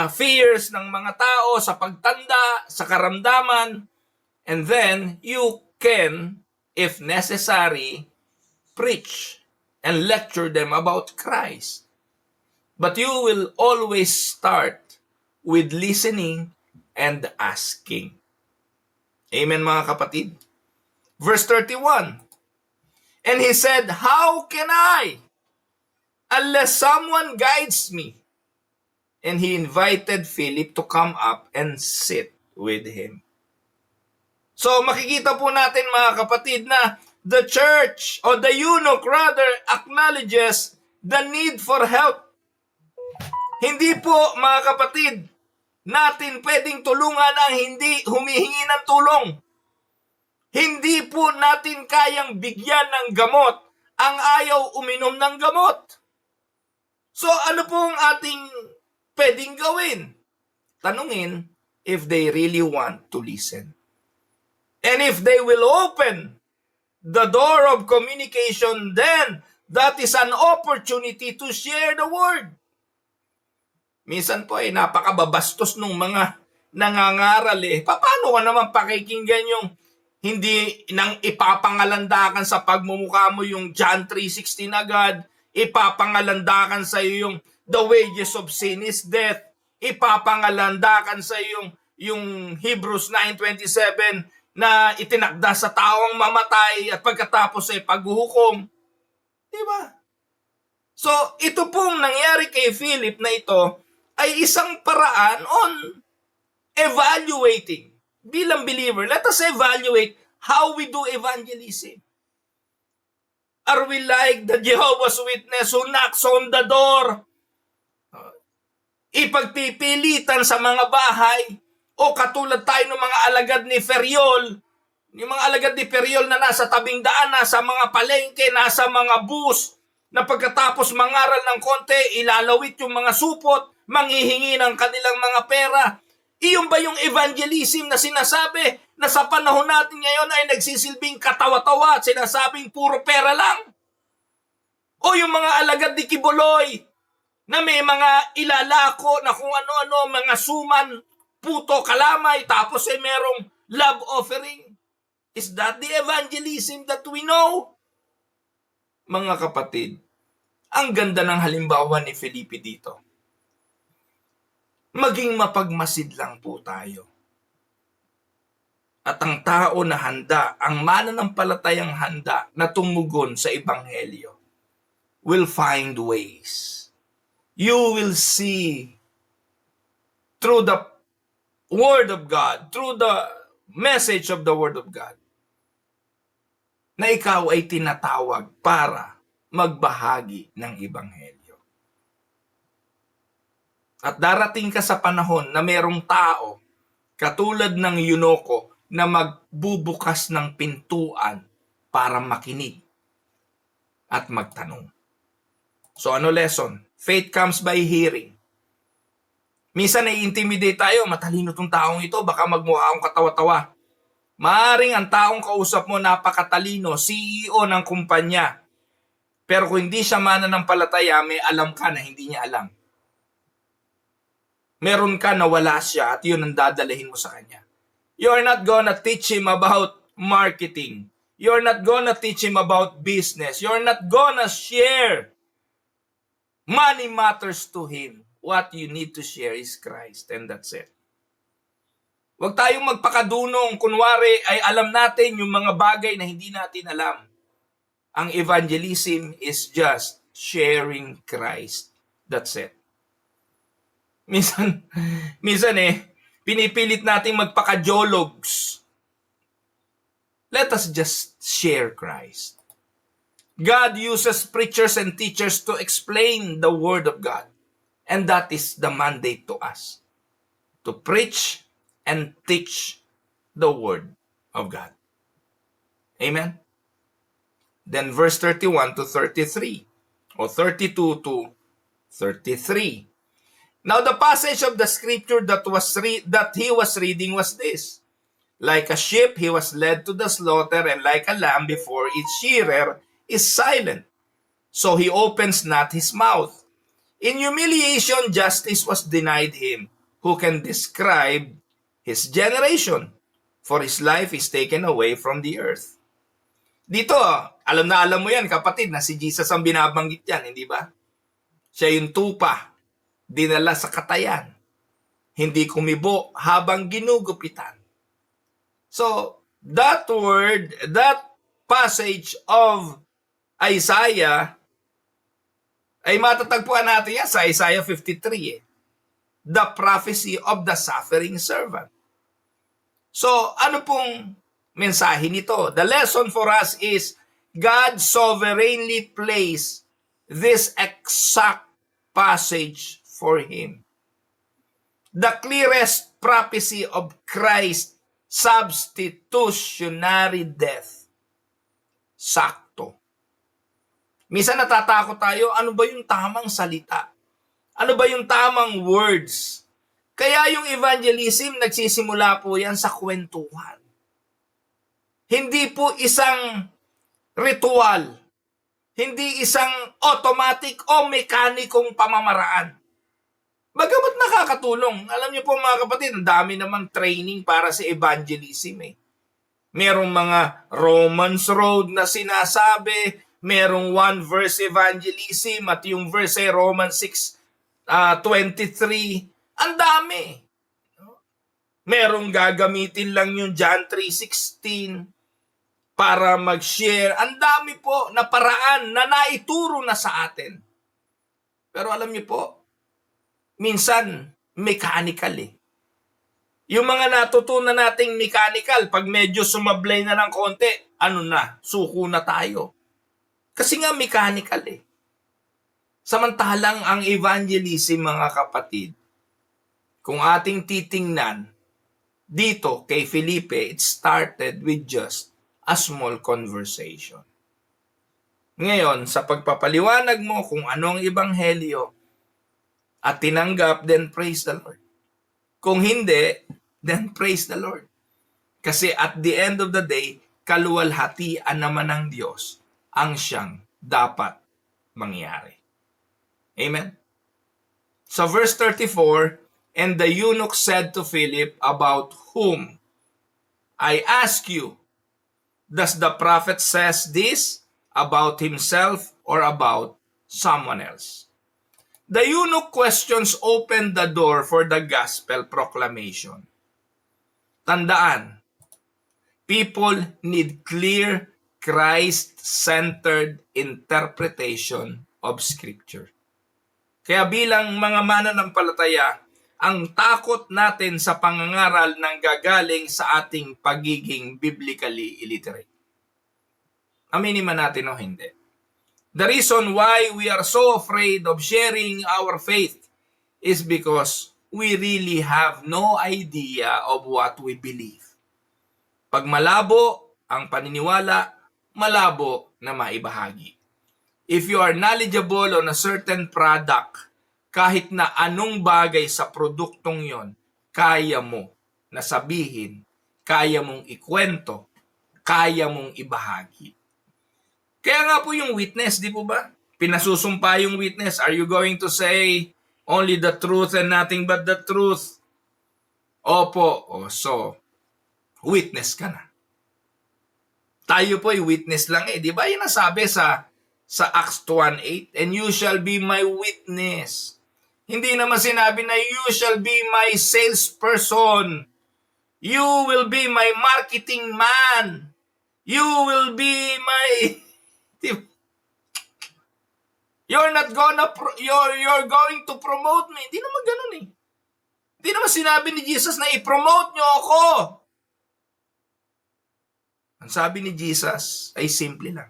fears ng mga tao sa pagtanda, sa karamdaman, and then you can, if necessary, preach and lecture them about Christ. But you will always start with listening and asking. Amen mga kapatid? Verse 31. And he said, "How can I, unless someone guides me?" And he invited Philip to come up and sit with him. So makikita po natin mga kapatid na the church or the eunuch rather acknowledges the need for help. Hindi po mga kapatid natin pwedeng tulungan ang hindi humihingi ng tulong. Hindi po natin kayang bigyan ng gamot ang ayaw uminom ng gamot. So ano po ang ating pwedeng gawin? Tanungin if they really want to listen. And if they will open the door of communication, then that is an opportunity to share the word. Minsan po napakababastos nung mga nangangaral Paano ka naman pakikinggan yung hindi nang ipapangalandakan sa pagmumukha mo yung John 3:16 agad, ipapangalandakan sa iyo yung the wages of sin is death, ipapangalandakan sa iyo yung Hebrews 9:27 na itinakda sa taong mamatay at pagkatapos ay paghuhukom. Diba? So, ito pong nangyari kay Philip na ito ay isang paraan on evaluating. Bilang believer, let us evaluate how we do evangelism. Are we like the Jehovah's Witness who knocks on the door? Ipagpipilitan sa mga bahay? O katulad tayo ng mga alagad ni Feriol, yung mga alagad ni Feriol na nasa tabing daan, nasa mga palengke, nasa mga bus, na pagkatapos mangaral ng konti, ilalawit yung mga supot, manghihingi ng kanilang mga pera. Iyon ba yung evangelism na sinasabi na sa panahon natin ngayon ay nagsisilbing katawa-tawa at sinasabing puro pera lang? O yung mga alagad ni Kibuloy na may mga ilalako na kung ano-ano, mga suman, puto, kalamay, tapos ay merong love offering? Is that the evangelism that we know? Mga kapatid, ang ganda ng halimbawa ni Felipe dito. Maging mapagmasid lang po tayo. At ang tao na handa, ang mananampalatayang handa na tumugon sa Ebanghelyo will find ways. You will see through the Word of God, through the message of the Word of God, na ikaw ay tinatawag para magbahagi ng Ebanghelyo. At darating ka sa panahon na merong tao, katulad ng Yunoko, na magbubukas ng pintuan para makinig at magtanong. So ano lesson? Faith comes by hearing. Minsan nai-intimidate tayo, matalino tong taong ito, baka magmukha akong katawa-tawa. Maaring ang taong kausap mo napakatalino, CEO ng kumpanya. Pero kung hindi siya mananampalataya, may alam ka na hindi niya alam. Meron ka na wala siya at yun ang dadalahin mo sa kanya. You're not gonna teach him about marketing. You're not gonna teach him about business. You're not gonna share. Money matters to him. What you need to share is Christ, and that's it. Huwag tayong magpakadunong, kunwari ay alam natin yung mga bagay na hindi natin alam. Ang evangelism is just sharing Christ. That's it. Minsan pinipilit nating magpaka-geologs. Let us just share Christ. God uses preachers and teachers to explain the Word of God. And that is the mandate to us. To preach and teach the Word of God. Amen? Then verse 31 to 33, or 32 to 33. Now the passage of the scripture that he was reading was this. Like a sheep, he was led to the slaughter, and like a lamb before its shearer is silent. So he opens not his mouth. In humiliation, justice was denied him. Who can describe his generation? For his life is taken away from the earth. Dito, alam na alam mo yan, kapatid, na si Jesus ang binabanggit yan, hindi ba? Siya yung tupa, dinala sa katayan, hindi kumibo habang ginugupitan. So, that word, that passage of Isaiah, ay matatagpuan natin yan sa Isaiah 53. The prophecy of the suffering servant. So, ano pong mensahe nito? The lesson for us is God sovereignly placed this exact passage for him. The clearest prophecy of Christ's substitutionary death. Sakto. Minsan natatakot tayo, ano ba yung tamang salita? Ano ba yung tamang words? Kaya yung evangelism, nagsisimula po yan sa kwentuhan. Hindi po isang ritual. Hindi isang automatic o mekanikong pamamaraan. Bagamat nakakatulong. Alam niyo po mga kapatid, ang dami naman training para sa evangelism eh. Merong mga Romans Road na sinasabi, merong one verse evangelism at yung verse ay Romans 6:23. Ang dami. Merong gagamitin lang yung John 3:16 para mag-share. Ang dami po na paraan na naituro na sa atin. Pero alam niyo po, minsan mechanical eh. Yung mga natutunan nating mechanical, pag medyo sumablay na ng konti, ano na, suko na tayo. Kasi nga mechanical eh. Samantalang ang evangelism, mga kapatid, kung ating titingnan, dito kay Felipe, it started with just a small conversation. Ngayon, sa pagpapaliwanag mo kung anong ebanghelyo at tinanggap, then praise the Lord. Kung hindi, then praise the Lord. Kasi at the end of the day, kaluwalhatian naman ng Diyos ang siyang dapat mangyari. Amen? So verse 34, and the eunuch said to Philip, about whom? I ask you, does the prophet says this about himself or about someone else? The eunuch questions opened the door for the gospel proclamation. Tandaan, people need clear, Christ-centered interpretation of Scripture. Kaya bilang mga mananampalataya, ang takot natin sa pangangaral ng gagaling sa ating pagiging biblically illiterate. Aminin man natin o hindi. The reason why we are so afraid of sharing our faith is because we really have no idea of what we believe. Pag malabo ang paniniwala, malabo na maibahagi. If you are knowledgeable on a certain product, kahit na anong bagay sa produktong yon, kaya mo na sabihin, kaya mong ikwento, kaya mong ibahagi. Kaya nga po yung witness, di po ba? Pinasusumpa yung witness. Are you going to say only the truth and nothing but the truth? Opo. So, witness ka na. Tayo po ay witness lang eh. Di ba yun nasabi sa Acts 1:8? And you shall be my witness. Hindi naman sinabi na you shall be my salesperson. You will be my marketing man. You will be my... You're going to promote me. Hindi naman ganun eh. Hindi naman sinabi ni Jesus na i-promote nyo ako. Ang sabi ni Jesus ay simple lang.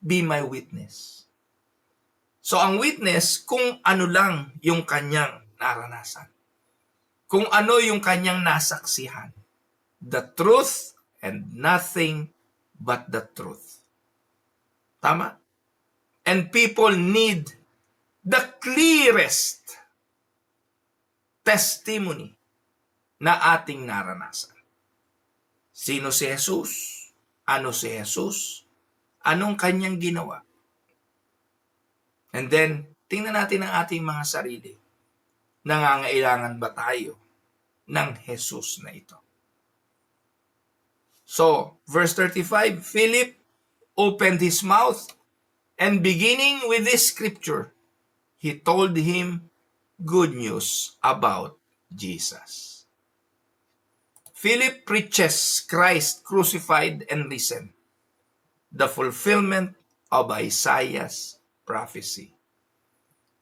Be my witness. So ang witness, kung ano lang yung kanyang naranasan. Kung ano yung kanyang nasaksihan. The truth and nothing but the truth. Tama? And people need the clearest testimony na ating naranasan. Sino si Jesus? Ano si Jesus? Anong kanyang ginawa? And then, tingnan natin ang ating mga sarili. Nangangailangan ba tayo ng Jesus na ito? So, verse 35, Philip opened his mouth and beginning with this scripture, he told him good news about Jesus. Philip preaches Christ crucified and risen, the fulfillment of Isaiah's prophecy.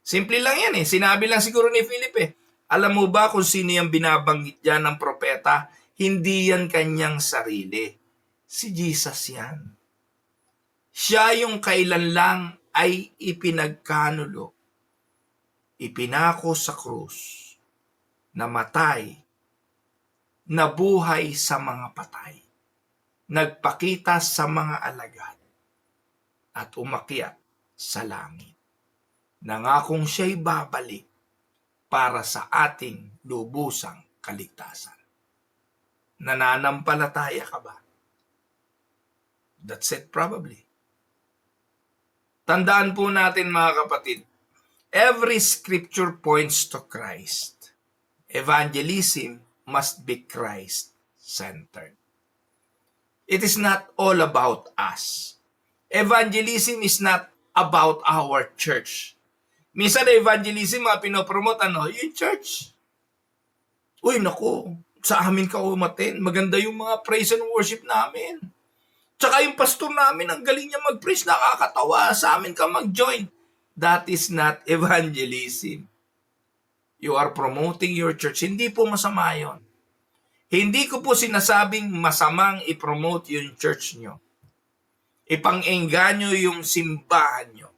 Simple lang yan eh. Sinabi lang siguro ni Philip eh. Alam mo ba kung sino yung binabanggit dyan ng propeta? Hindi yan kanyang sarili. Si Jesus yan. Siya yung kailan lang ay ipinagkanulo, ipinako sa krus, namatay, nabuhay sa mga patay, nagpakita sa mga alagad, at umakyat sa langit. Nangakong siya'y babalik para sa ating lubusang kaligtasan. Nananampalataya ka ba? That's it probably. Tandaan po natin mga kapatid, every scripture points to Christ. Evangelism must be Christ-centered. It is not all about us. Evangelism is not about our church. Minsan na evangelism, pinopromote yung church. Uy, naku, sa amin ka umaten. Maganda yung mga praise and worship namin. Tsaka yung pastor namin, ang galing niya mag-preach, nakakatawa. Sa amin ka mag-join. That is not evangelism. You are promoting your church. Hindi po masama yun. Hindi ko po sinasabing masamang i-promote yung church nyo. Ipang-engganyo yung simbahan nyo.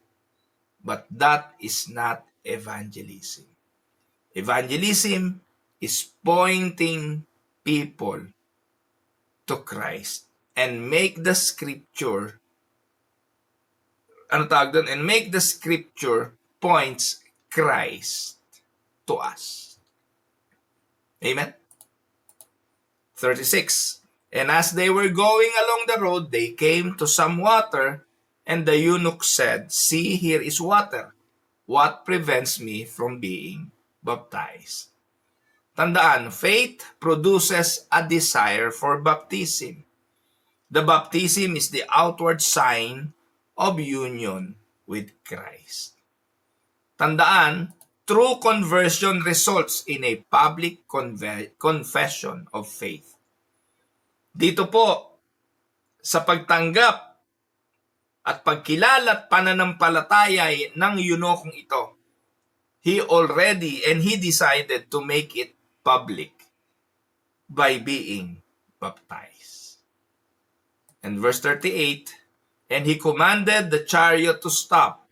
But that is not evangelism. Evangelism is pointing people to Christ. And make the scripture, and make the scripture points Christ to us. Amen? 36. And as they were going along the road, they came to some water, and the eunuch said, see, here is water. What prevents me from being baptized? Tandaan, faith produces a desire for baptism. The baptism is the outward sign of union with Christ. Tandaan, true conversion results in a public confession of faith. Dito po, sa pagtanggap at pagkilala at pananampalataya ng yunokong ito, he decided to make it public by being baptized. And verse 38, and he commanded the chariot to stop,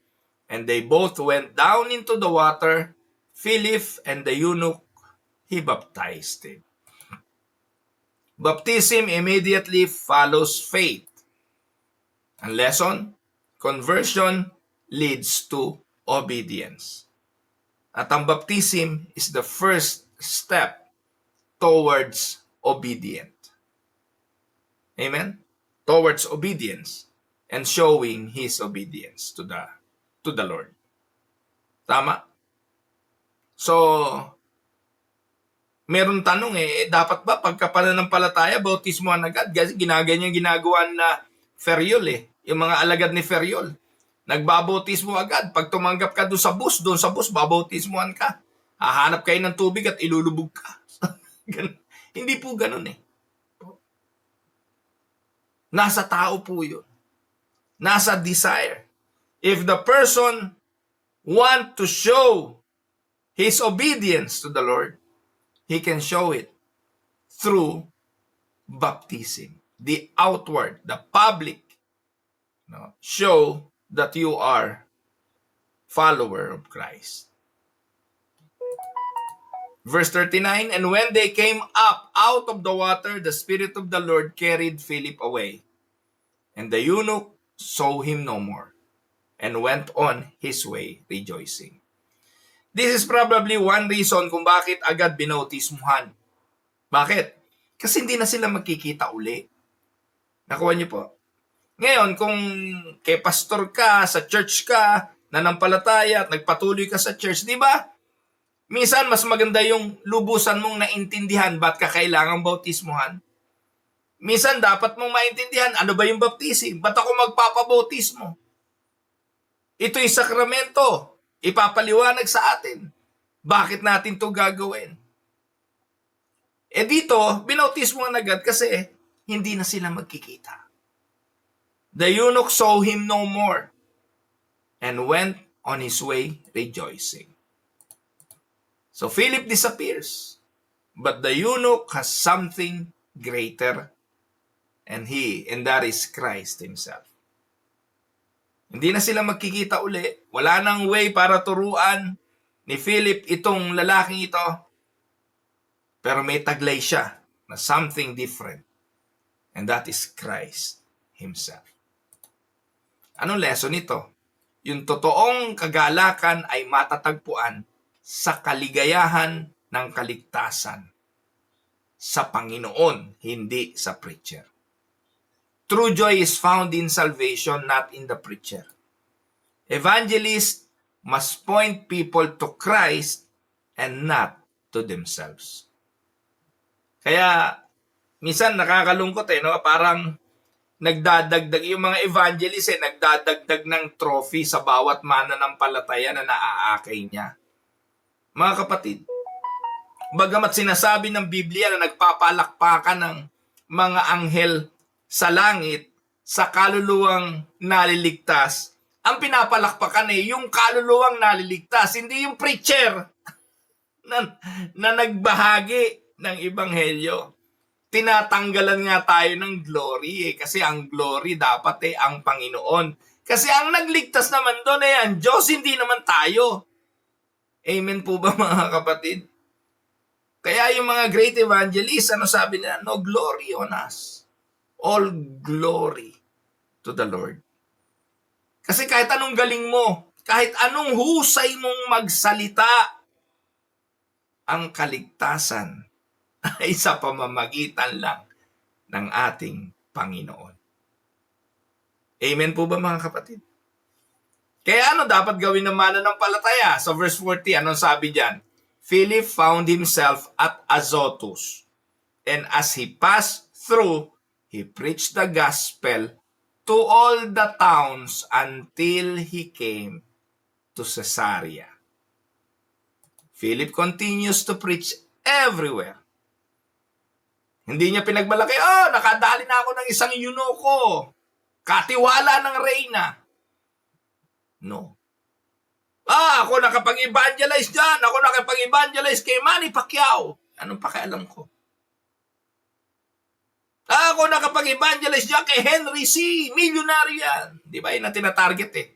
and they both went down into the water. Philip and the eunuch, he baptized him. Baptism immediately follows faith. Ang lesson, conversion leads to obedience. At ang baptism is the first step towards obedient. Amen? Towards obedience and showing his obedience to the Lord. Tama? So, meron tanong dapat ba pagkapananampalataya, bautismohan agad? Ginaganyan ginagawa na Feriol yung mga alagad ni Feriol. Nagbabautismo agad. Pag tumanggap ka doon sa bus, babautismohan ka. Hahanap kayo ng tubig at ilulubog ka. Hindi po ganun Nasa tao po yun. Nasa desire. If the person want to show his obedience to the Lord, he can show it through baptism. The outward, the public, show that you are follower of Christ. Verse 39, and when they came up out of the water, the Spirit of the Lord carried Philip away. And the eunuch saw him no more, and went on his way rejoicing. This is probably one reason kung bakit agad binautismuhan. Bakit? Kasi hindi na sila magkikita uli. Nakuha niyo po? Ngayon, kung kay pastor ka, sa church ka, nanampalataya at nagpatuloy ka sa church, di ba? Minsan, mas maganda yung lubusan mong naintindihan ba't ka kailangang bautismuhan. Minsan, dapat mong maintindihan, ano ba yung baptism? Ba't ako magpapabautismo? Ito'y sakramento. Ipapaliwanag sa atin. Bakit natin to gagawin? Dito, binautismuhan agad kasi hindi na sila magkikita. The eunuch saw him no more and went on his way rejoicing. So Philip disappears, but the eunuch has something greater, and that is Christ himself. Hindi na sila magkikita uli. Wala nang way para turuan ni Philip itong lalaking ito. Pero may taglay siya na something different, and that is Christ himself. Anong lesson nito? Yung totoong kagalakan ay matatagpuan sa kaligayahan ng kaligtasan sa Panginoon, hindi sa preacher. True joy is found in salvation, not in the preacher. Evangelists must point people to Christ and not to themselves. Kaya, minsan nakakalungkot parang nagdadagdag, yung mga evangelists nagdadagdag ng trophy sa bawat mananampalataya na naaakay niya. Mga kapatid, bagamat sinasabi ng Biblia na nagpapalakpakan ng mga anghel sa langit sa kaluluwang naliligtas, ang pinapalakpakan yung kaluluwang naliligtas, hindi yung preacher na nagbahagi ng ebanghelyo. Tinatanggalan nga tayo ng glory kasi ang glory dapat ang Panginoon. Kasi ang nagligtas naman doon ang Diyos, hindi naman tayo. Amen po ba mga kapatid? Kaya yung mga great evangelists, sabi nila? No glory on us. All glory to the Lord. Kasi kahit anong galing mo, kahit anong husay mong magsalita, ang kaligtasan ay sa pamamagitan lang ng ating Panginoon. Amen po ba mga kapatid? Kaya dapat gawin ng mananampalataya? Sa verse 40, anong sabi diyan? Philip found himself at Azotus, and as he passed through, he preached the gospel to all the towns until he came to Caesarea. Philip continues to preach everywhere. Hindi niya pinagmalaki, nakadali na ako ng isang eunuko. Katiwala ng reyna. No. Ako nakapag-evangelize dyan. Ako nakapag-evangelize kay Manny Pacquiao. Anong pakialam ko? Ako nakapag-evangelize dyan kay Henry C. Milyonaryo yan. Di ba yun na tinatarget eh?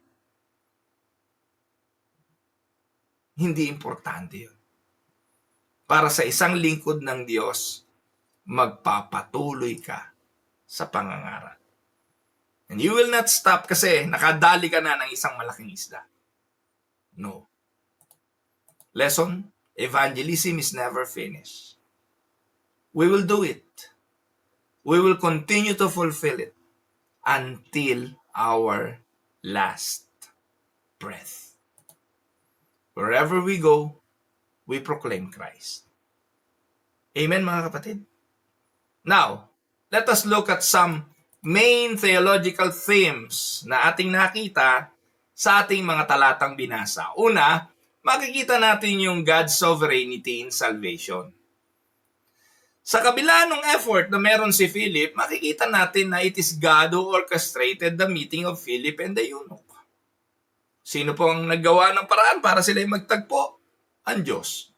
Hindi importante yun. Para sa isang lingkod ng Diyos, magpapatuloy ka sa pangangaral. And you will not stop kasi nakadali ka na ng isang malaking isda. No. Lesson, evangelism is never finished. We will do it. We will continue to fulfill it until our last breath. Wherever we go, we proclaim Christ. Amen, mga kapatid? Now, let us look at some main theological themes na ating nakita sa ating mga talatang binasa. Una, makikita natin yung God's sovereignty in salvation. Sa kabila ng effort na meron si Philip, makikita natin na it is God who orchestrated the meeting of Philip and the eunuch. Sino po ang naggawa ng paraan para sila'y magtagpo? Ang Diyos.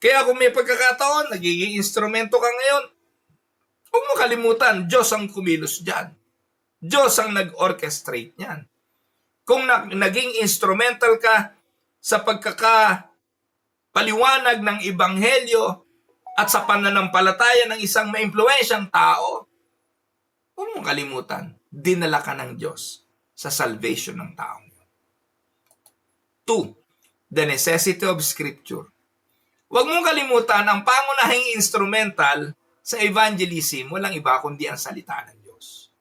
Kaya kung may pagkakataon, nagiging instrumento ka ngayon, huwag mo kalimutan, Diyos ang kumilos dyan. Diyos ang nag-orchestrate niyan. Kung naging instrumental ka sa pagkakapaliwanag ng ebanghelyo at sa pananampalataya ng isang maimpluwensyang tao, huwag mong kalimutan, dinala ka ng Diyos sa salvation ng taong yun. 2. The necessity of Scripture. Huwag mong kalimutan, ang pangunahing instrumental sa evangelism, walang iba kundi ang salita ng Diyos.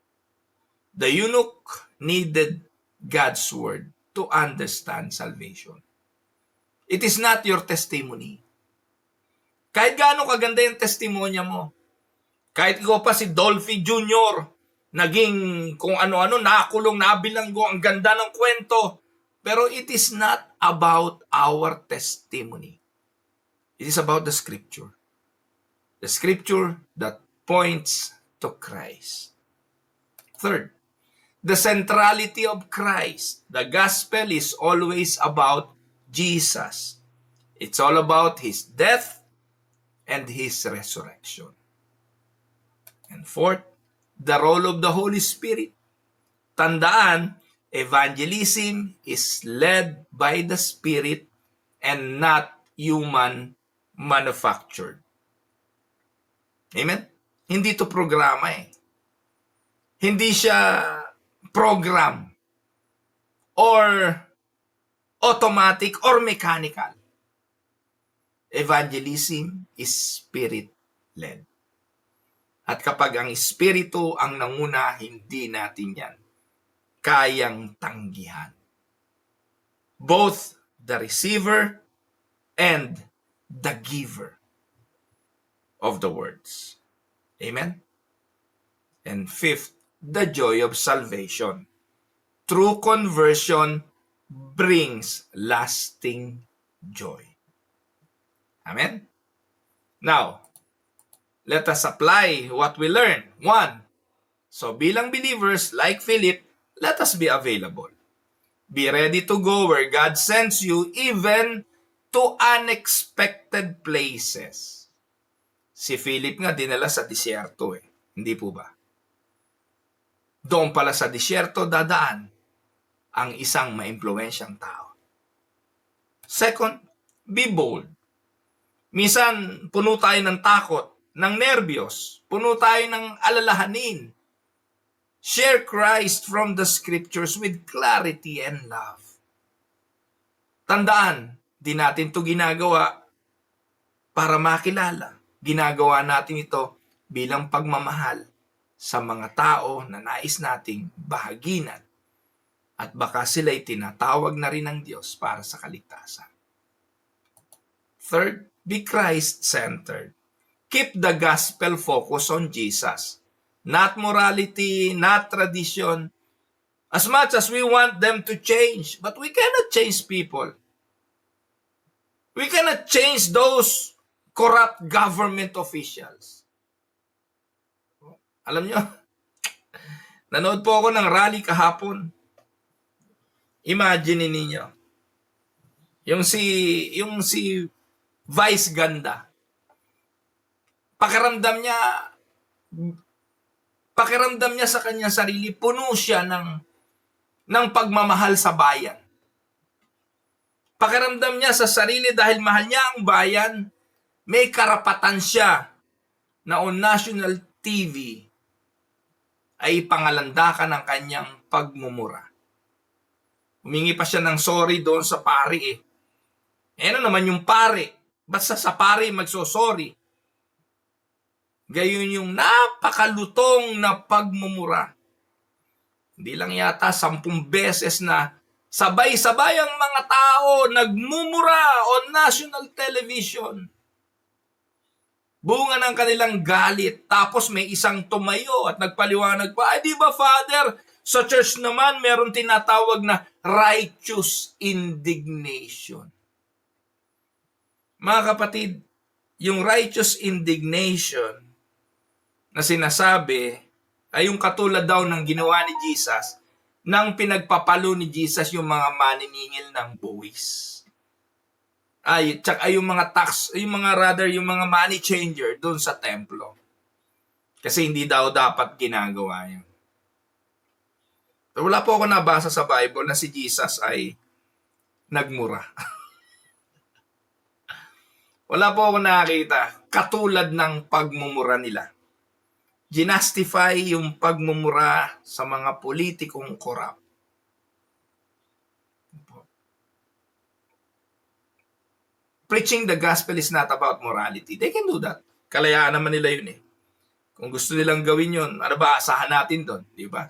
The eunuch needed God's word to understand salvation. It is not your testimony. Kahit gaano kaganda yung testimonya mo, kahit ikaw pa si Dolphy Jr., naging kung ano-ano, nakulong, nabilanggo, ang ganda ng kwento, pero it is not about our testimony. It is about the Scripture. The Scripture that points to Christ. Third, the centrality of Christ. The gospel is always about Jesus. It's all about His death and His resurrection. And fourth, the role of the Holy Spirit. Tandaan, evangelism is led by the Spirit and not human manufactured. Amen? Hindi to programa eh. Hindi siya program or automatic or mechanical. Evangelism is spirit-led. At kapag ang espiritu ang nanguna, hindi natin yan kayang tanggihan. Both the receiver and the giver of the words. Amen? And fifth, the joy of salvation. True conversion brings lasting joy. Amen? Now, let us apply what we learn. 1. So bilang believers like Philip, let us be available. Be ready to go where God sends you, even to unexpected places. Si Philip nga dinala sa disyerto eh. Hindi po ba? Doon pala sa disyerto dadaan ang isang maimpluwensyang tao. Second, be bold. Minsan, puno tayo ng takot, ng nerbiyos, puno tayo ng alalahanin. Share Christ from the Scriptures with clarity and love. Tandaan, di natin ito ginagawa para makilala. Ginagawa natin ito bilang pagmamahal sa mga tao na nais nating bahaginan. At baka sila'y tinatawag na rin ng Diyos para sa kaligtasan. Third, be Christ-centered. Keep the gospel focus on Jesus. Not morality, not tradition. As much as we want them to change, but we cannot change people. We cannot change those corrupt government officials. Alam nyo, nanood po ako ng rally kahapon. Imagine ninyo, Yung si Vice Ganda. Pakiramdam niya sa kanyang sarili, puno siya ng pagmamahal sa bayan. Pakiramdam niya sa sarili dahil mahal niya ang bayan, may karapatan siya na on national TV ay pangalandakan ng kanyang pagmumura. Humingi pa siya ng sorry doon sa pari eh. Ano naman yung pari? Basta sa pari magsosorry. Gayon yung napakalutong na pagmumura. Hindi lang yata 10 beses na sabay-sabay ang mga tao nagmumura on national television. Bunga ng kanilang galit. Tapos may isang tumayo at nagpaliwanag pa, ay di ba Father, sa church naman meron tinatawag na righteous indignation. Mga kapatid, yung righteous indignation na sinasabi ay yung katulad daw ng ginawa ni Jesus nang pinagpapalo ni Jesus yung mga maniningil ng buwis. Tsaka yung mga yung mga money changer doon sa templo. Kasi hindi daw dapat ginagawa yun. So, wala po ako nabasa sa Bible na si Jesus ay nagmura. Wala po ako nakakita katulad ng pagmumura nila. Ginastify yung pagmumura sa mga politikong korap. Preaching the gospel is not about morality. They can do that. Kalayaan naman nila yun eh. Kung gusto nilang gawin yun, ano ba, asahan natin doon, di ba?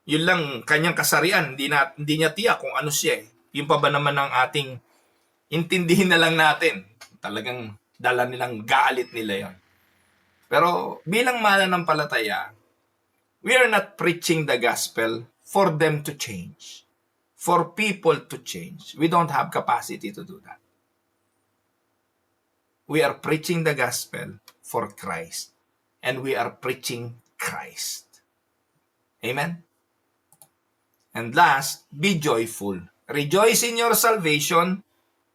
Yun lang, kanyang kasarian, hindi niya tiyak kung ano siya eh. Yung pa ba naman ang ating intindihin na lang natin. Talagang dala nilang galit nila yon. Pero bilang mananampalataya, we are not preaching the gospel for them to change. For people to change. We don't have capacity to do that. We are preaching the gospel for Christ. And we are preaching Christ. Amen? And last, be joyful. Rejoice in your salvation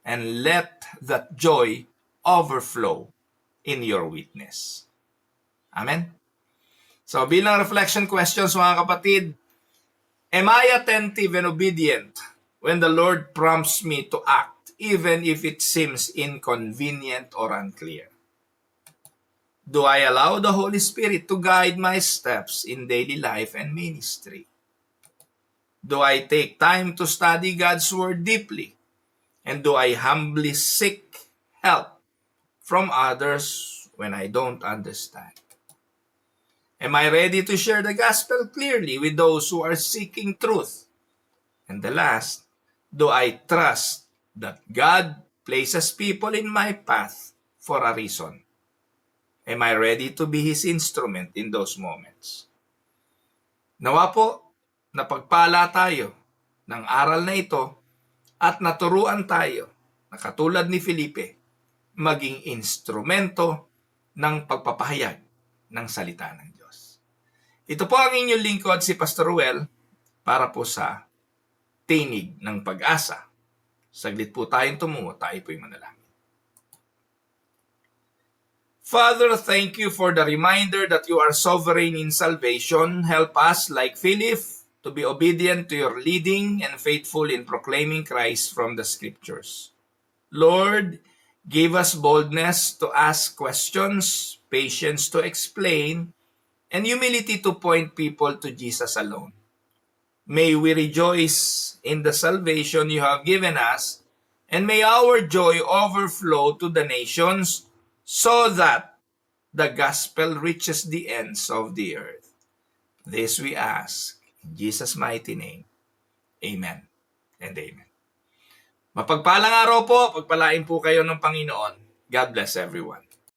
and let that joy overflow in your witness. Amen? So bilang reflection questions mga kapatid, am I attentive and obedient when the Lord prompts me to act? Even if it seems inconvenient or unclear? Do I allow the Holy Spirit to guide my steps in daily life and ministry? Do I take time to study God's Word deeply? And do I humbly seek help from others when I don't understand? Am I ready to share the gospel clearly with those who are seeking truth? And the last, do I trust that God places people in my path for a reason? Am I ready to be His instrument in those moments? Nawa po, napagpala tayo ng aral na ito at naturuan tayo na katulad ni Felipe, maging instrumento ng pagpapahayag ng salita ng Diyos. Ito po ang inyong lingkod, si Pastor Ruel, para po sa Tinig ng Pag-asa. Saglit po tayong tumungo, tayo po'y manalangin. Father, thank you for the reminder that you are sovereign in salvation. Help us, like Philip, to be obedient to your leading and faithful in proclaiming Christ from the Scriptures. Lord, give us boldness to ask questions, patience to explain, and humility to point people to Jesus alone. May we rejoice in the salvation you have given us, and may our joy overflow to the nations so that the gospel reaches the ends of the earth. This we ask in Jesus' mighty name. Amen and amen. Mapagpalang araw po, pagpalain po kayo ng Panginoon. God bless everyone.